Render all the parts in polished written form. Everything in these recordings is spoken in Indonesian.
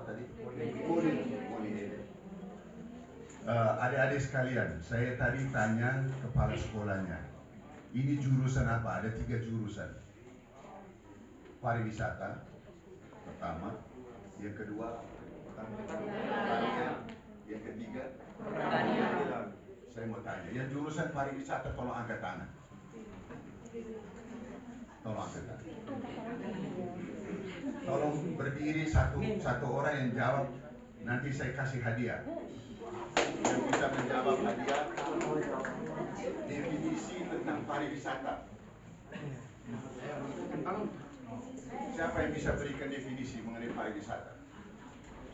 tadi? Money. Adik-adik sekalian, saya tadi tanya kepala sekolahnya, ini jurusan apa? Ada 3 jurusan. Pariwisata pertama, yang kedua pertanian, yang ketiga pertanian. Saya mau tanya, yang jurusan pariwisata tolong angkat tangan. Tolong angkat tangan. Tolong berdiri satu orang yang jawab, nanti saya kasih hadiah. Yang bisa menjawab hadiah definisi tentang pariwisata. Siapa yang bisa berikan definisi mengenai pariwisata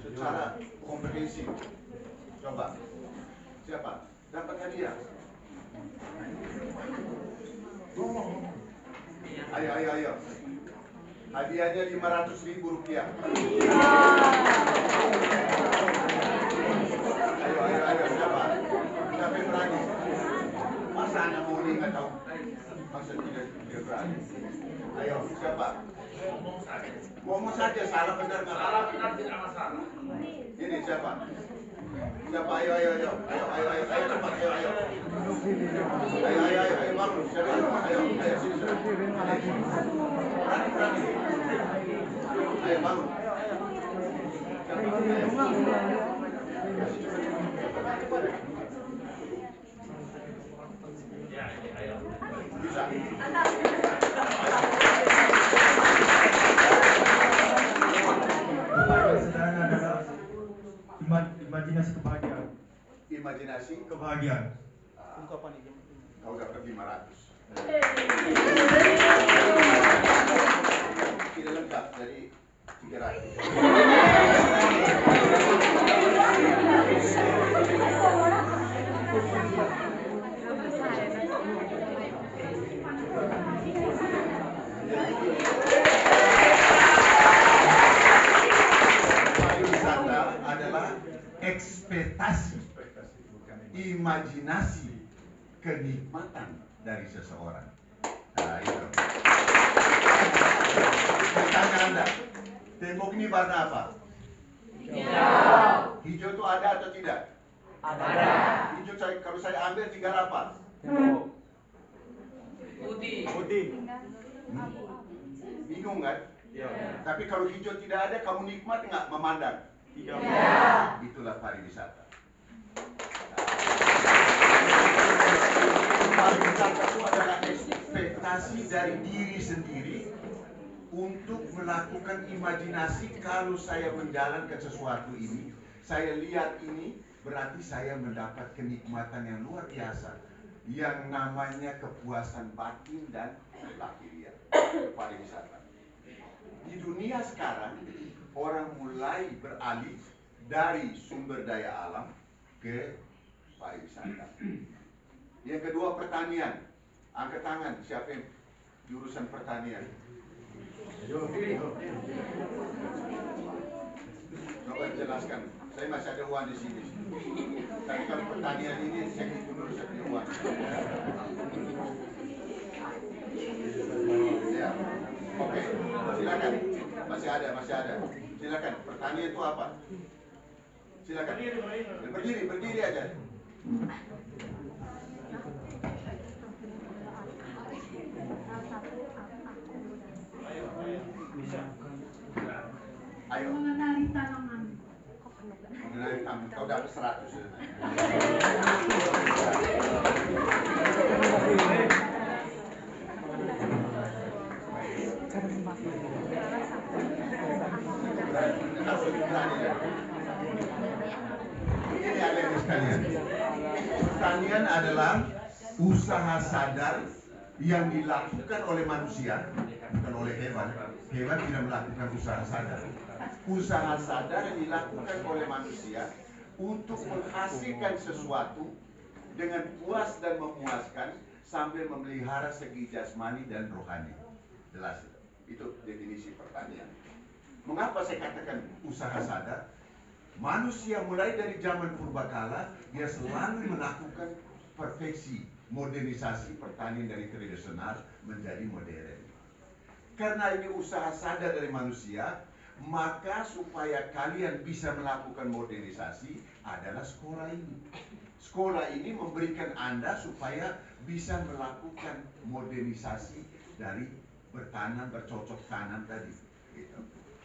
secara komprehensif? Coba. Siapa? Dapat hadiah. Ayo. Hadiahnya Rp500.000. Ayo, siapa? Siapa yang berani? Masa anak muli nggak tahu? Masa tidak berani? Ayo, siapa? Ngomong saja, salah benar nggak? Salah benar tidak masalah. Ini siapa? Siapa? Ayo, cepat, ayo. Ayo, bangun, siapa? Ayo, sini. Berani. Ayo, bangun. Bisa. Sederhana adalah imajinasi kebahagiaan. Imajinasi Kebahagiaan. Kau dapat 500. Tidak lengkap dari 300. Pariwisata adalah ekspektasi, imajinasi, kenikmatan dari seseorang. Nah, itu. Tanya Anda, tembok ini warna apa? Hijau. Hijau itu ada atau tidak? Ada. Hijau kalau saya ambil tinggal apa? Putih. Bingung kan? Ya. Tapi kalau hijau tidak ada, kamu nikmat nggak memandang? Tidak. Itulah pariwisata. Pariwisata itu adalah ekspektasi dari diri sendiri untuk melakukan imajinasi. Kalau saya menjalankan sesuatu ini, saya lihat ini, berarti saya mendapat kenikmatan yang luar biasa, yang namanya kepuasan batin dan lahiriah. Pariwisata. Di dunia sekarang, orang mulai beralih dari sumber daya alam ke pariwisata. Yang kedua, pertanian. Angkat tangan, siapa yang jurusan pertanian? Coba jelaskan. Saya masih ada uang di sini. Tapi kalau pertanian ini saya gubernur, saya punya uang. Ya. Oke, silakan. Masih ada. Silakan. Pertanian itu apa? Silakan. Berdiri aja. Ayo. Mengenali tanaman. Kau dapat 100. Ini ada yang sekalian. Pertanian adalah usaha sadar yang dilakukan oleh manusia, bukan oleh hewan. Hewan tidak melakukan usaha sadar. Usaha sadar yang dilakukan oleh manusia untuk menghasilkan sesuatu dengan puas dan memuaskan sambil memelihara segi jasmani dan rohani. Jelas itu definisi pertanian. Mengapa saya katakan usaha sadar? Manusia mulai dari zaman purbakala dia selalu melakukan perfeksi, modernisasi pertanian dari tradisional menjadi modern. Karena ini usaha sadar dari manusia, Maka supaya kalian bisa melakukan modernisasi adalah sekolah ini. Sekolah ini memberikan Anda supaya bisa melakukan modernisasi dari bertanam, bercocok tanam tadi. Gitu.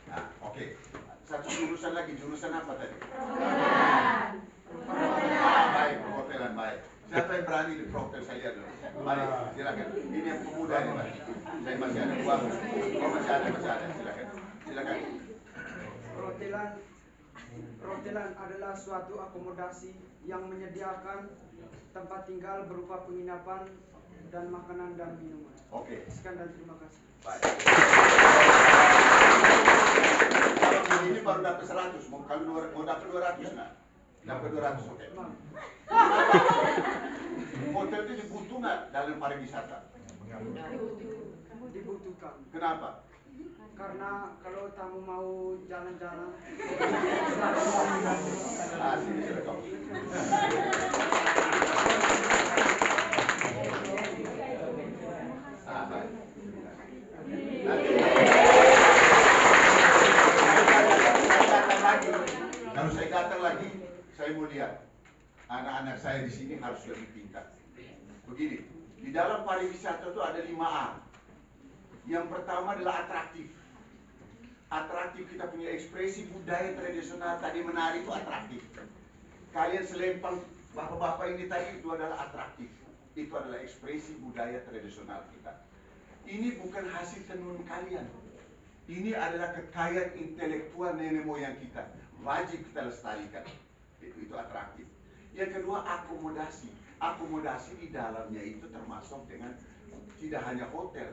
Nah, oke. Satu jurusan lagi, jurusan apa tadi? Baik, perhotelan, baik. Siapa yang berani di perhotel saya dulu? Mari, silakan. Ini yang pemuda ini, Mas. Saya masih ada uang. Oh, masih ada, silakan. Silakan. Perhotelan adalah suatu akomodasi yang menyediakan tempat tinggal berupa penginapan dan makanan dan minuman. Oke. Sekian dan terima kasih. Baik. Kalau ini baru dapat 100, mau dapat 200 nggak? Dapat 200, oke. Hotel itu dibutuh nggak dalam pariwisata? Dibutuhkan. Kenapa? Karena kalau tamu mau jalan-jalan, Sini silakan. Baik. Kalau saya datang lagi, saya mau lihat anak-anak saya di sini harus lebih pintar. Begini, di dalam pariwisata itu ada 5A. Yang pertama adalah atraktif. Atraktif, kita punya ekspresi budaya tradisional tadi menari itu atraktif. Kalian selempang bapak-bapak ini tadi itu adalah atraktif. Itu adalah ekspresi budaya tradisional kita. Ini bukan hasil tenun kalian. Ini adalah kekayaan intelektual nenek moyang kita. Wajib kita lestarikan. Itu atraktif. Yang kedua, akomodasi. Akomodasi di dalamnya itu termasuk dengan tidak hanya hotel.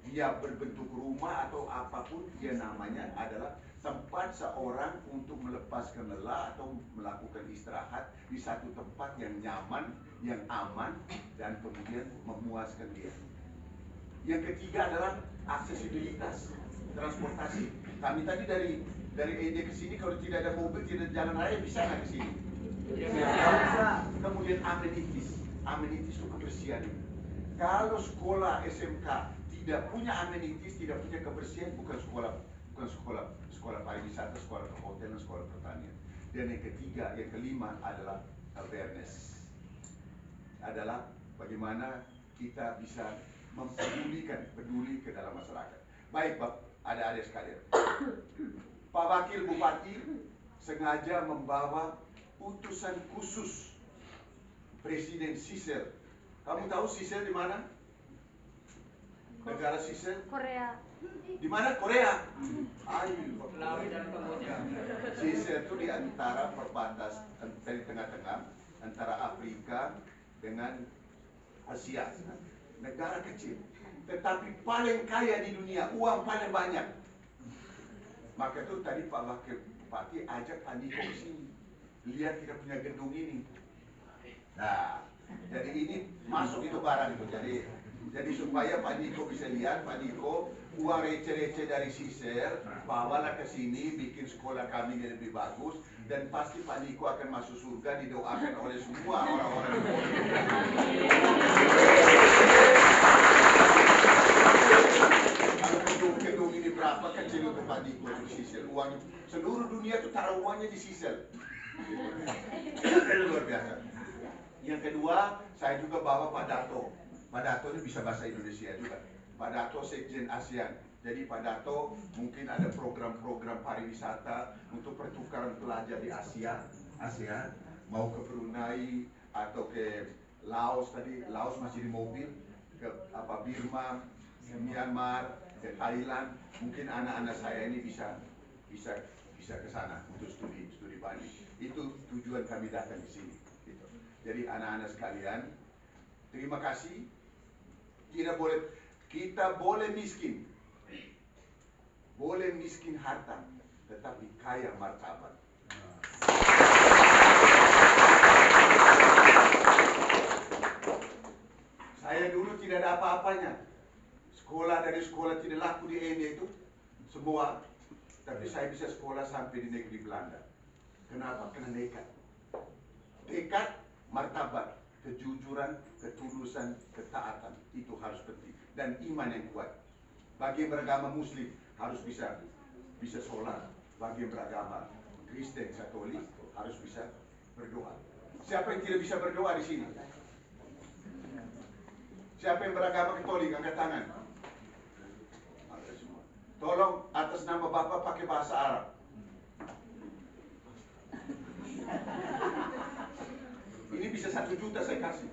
Dia berbentuk rumah atau apapun, dia namanya adalah tempat seorang untuk melepaskan lelah atau melakukan istirahat di satu tempat yang nyaman, yang aman, dan kemudian memuaskan dia. Yang ketiga adalah aksesibilitas, transportasi. Kami tadi dari ED ke sini, kalau tidak ada mobil, tidak ada jalan raya, bisa nggak ke sini? Bisa. Kemudian amenities itu kebersihan. Kalau sekolah SMK tidak punya amenities, tidak punya kebersihan, bukan sekolah pariwisata, sekolah perhotelan, sekolah pertanian. Dan yang ketiga, yang kelima adalah awareness. Adalah bagaimana kita bisa peduli ke dalam masyarakat. Baik, Pak, adik-adik sekalian. Pak Wakil Bupati sengaja membawa utusan khusus Presiden Seychelles. Kamu tahu Seychelles di mana? Negara Seychelles? Korea. Di mana? Korea. Seychelles itu di antara perbatas, dari tengah-tengah antara Afrika dengan Asia. Negara kecil, tetapi paling kaya di dunia, uang paling banyak. Maka itu tadi Pak Wakil Bupati ajak Pak Niko ke sini. Lihat kita punya gedung ini. Nah, jadi ini masuk itu barang itu. Jadi supaya Pak Niko bisa lihat, Pak Niko, uang receh-receh dari Seychelles, bawalah ke sini, bikin sekolah kami yang lebih bagus, dan pasti Pak Niko akan masuk surga, didoakan oleh semua orang-orang di bawah. Kalau gedung ini berapa kecil untuk Pak Niko di Seychelles, uang seluruh dunia itu taruh uangnya di Seychelles. Luar biasa. Yang kedua, saya juga bawa Pak Dato. Pak Dato ini bisa bahasa Indonesia juga. Pak Dato Sekjen ASEAN. Jadi Pak Dato mungkin ada program-program pariwisata untuk pertukaran pelajar di ASEAN, mau ke Brunei atau ke Laos tadi, Laos masih di mobil, ke Birma, Myanmar, ke Thailand. Mungkin anak-anak saya ini bisa ke sana untuk studi banding. Itu tujuan kami datang di sini. Gitu. Jadi anak-anak sekalian, terima kasih. Kita boleh miskin harta, tetapi kaya martabat. Saya dulu tidak ada apa-apanya. Dari sekolah tidak laku di END itu semua, tapi saya bisa sekolah sampai di negeri Belanda. Kenapa? Karena nekat. Nekat, martabat, kejujuran, ketulusan, ketaatan, itu harus penting. Dan iman yang kuat. Bagi beragama muslim harus bisa bisa sholat, bagi yang beragama Kristen, Katolik harus bisa berdoa. Siapa yang tidak bisa berdoa di sini? Siapa yang beragama Katolik, angkat tangan. Ada semua. Tolong atas nama Bapak pakai bahasa Arab. Ini bisa 1 juta saya kasih.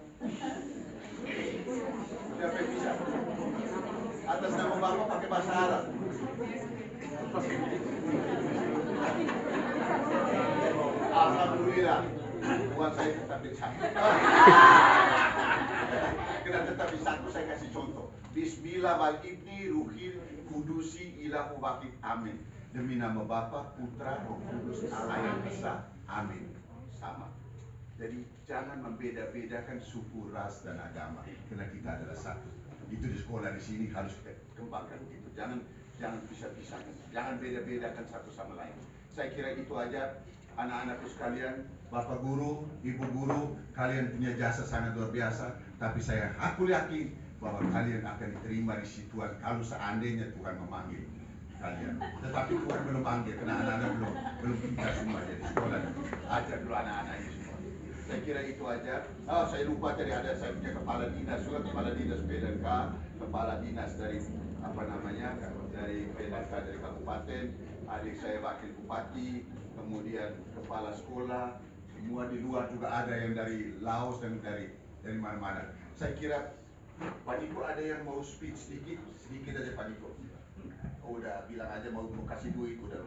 Siapa yang bisa? Atas nama Bapak pakai bahasa Arab. Alhamdulillah, uang saya tetap di satu. Kena tetap di satu, saya kasih contoh. Bismillah wal ibni ruhil kudusi ilahu wakil amin. Demi nama Bapa, Putra, Roh Kudus, Allah yang Esa, amin. Sama. Jadi jangan membeda-bedakan suku, ras, dan agama, karena kita adalah satu. Itu di sekolah di sini harus kita kembangkan gitu. Jangan pisah-pisahkan, jangan beda-bedakan satu sama lain. Saya kira itu aja, anak-anakku sekalian, Bapak Guru, Ibu Guru, kalian punya jasa sangat luar biasa. Tapi aku yakin bahwa kalian akan diterima di situ kalau seandainya Tuhan memanggil kalian. Tetapi Tuhan belum panggil, karena anak-anak belum pintar semua jadi sekolah. Ajar dulu anak-anaknya semua. Saya kira itu aja. Oh, saya lupa tadi ada saya punya kepala dinas juga, kepala dinas PLNK, kepala dinas dari dari PLNK dari kabupaten, adik saya wakil bupati, kemudian kepala sekolah, semua di luar juga ada yang dari Laos dan dari mana-mana. Saya kira Pak Niko ada yang mau speech sedikit aja Pak Niko. Udah bilang aja mau kasih duit udah.